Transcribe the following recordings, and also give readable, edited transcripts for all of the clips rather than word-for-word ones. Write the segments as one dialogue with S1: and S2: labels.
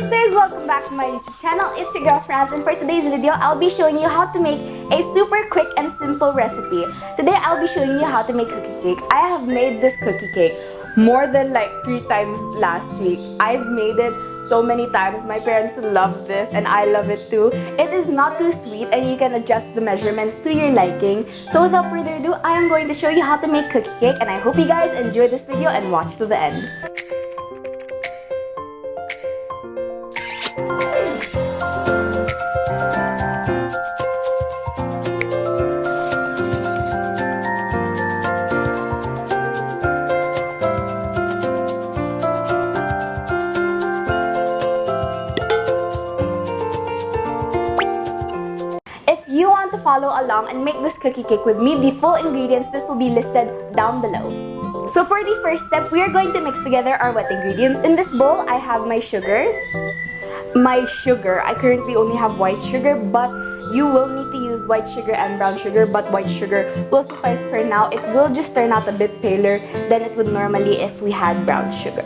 S1: sisters! Welcome back to my YouTube channel. It's your girl Franz, and for today's video, I'll be showing you how to make a super quick and simple recipe. Today, I'll be showing you how to make cookie cake. I have made this cookie cake more than like 3 times last week. I've made it so many times. My parents love this and I love it too. It is not too sweet and you can adjust the measurements to your liking. So without further ado, I am going to show you how to make cookie cake, and I hope you guys enjoy this video and watch to the end. If you want to follow along and make this cookie cake with me, the full ingredients, this will be listed down below. So for the first step, we are going to mix together our wet ingredients. In this bowl, I have my sugars. My sugar, I currently only have white sugar, but you will need to use white sugar and brown sugar, but white sugar will suffice for now. It will just turn out a bit paler than it would normally if we had brown sugar.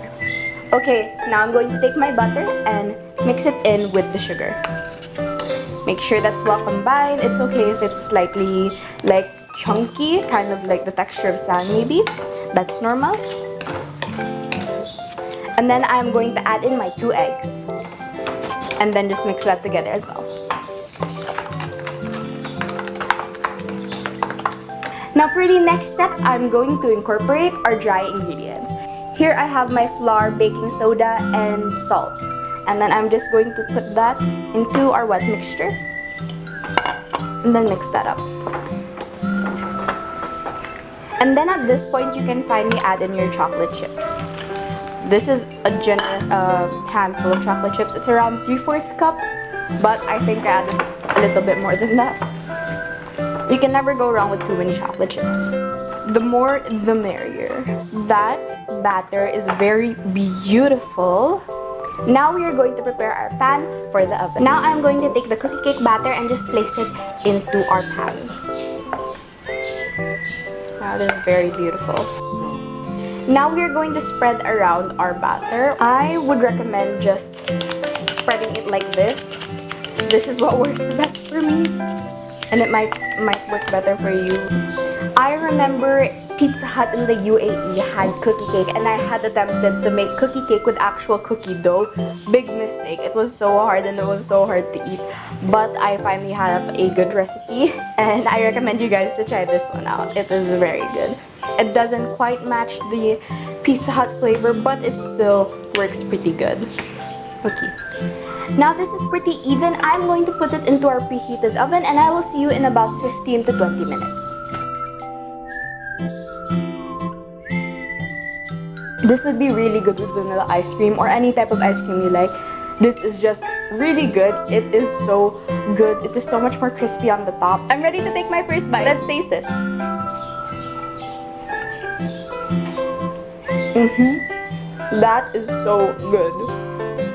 S1: Okay, now I'm going to take my butter and mix it in with the sugar. Make sure that's well combined. It's okay if it's slightly like chunky, kind of like the texture of sand maybe. That's normal. And then I'm going to add in my 2 eggs. And then just mix that together as well. Now for the next step, I'm going to incorporate our dry ingredients. Here I have my flour, baking soda, and salt. And then I'm just going to put that into our wet mixture. And then mix that up. And then at this point, you can finally add in your chocolate chips. This is a generous handful of chocolate chips. It's around 3/4 cup, but I think I added a little bit more than that. You can never go wrong with too many chocolate chips. The more, the merrier. That batter is very beautiful. Now we are going to prepare our pan for the oven. Now I'm going to take the cookie cake batter and just place it into our pan. Now this is very beautiful. Now we are going to spread around our batter. I would recommend just spreading it like this. This is what works best for me. And it might work better for you. I remember Pizza Hut in the UAE had cookie cake, and I had attempted to make cookie cake with actual cookie dough. Big mistake. It was so hard and it was so hard to eat. But I finally have a good recipe, and I recommend you guys to try this one out. It is very good. It doesn't quite match the Pizza Hut flavor, but it still works pretty good. Okay. Now this is pretty even. I'm going to put it into our preheated oven, and I will see you in about 15 to 20 minutes. This would be really good with vanilla ice cream or any type of ice cream you like. This is just really good. It is so good. It is so much more crispy on the top. I'm ready to take my first bite. Let's taste it. That is so good.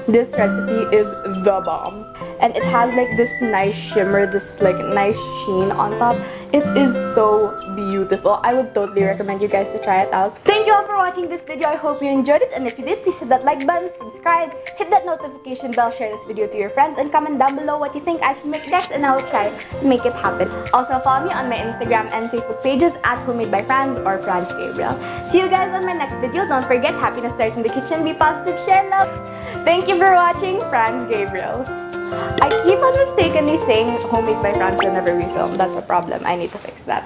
S1: This recipe is the bomb. And it has like this nice shimmer, this like nice sheen on top. It is so beautiful. I would totally recommend you guys to try it out. Thank you all for watching this video. I hope you enjoyed it. And if you did, please hit that like button, subscribe, hit that notification bell, share this video to your friends, and comment down below what you think I should make next, and I will try to make it happen. Also, follow me on my Instagram and Facebook pages at Homemade by Franz or Franz Gabriel. See you guys on my next video. Don't forget, happiness starts in the kitchen. Be positive, share love. Thank you for watching. Franz Gabriel. I keep on mistakenly saying Homemade by Franz whenever we film. That's a problem. I need to fix that.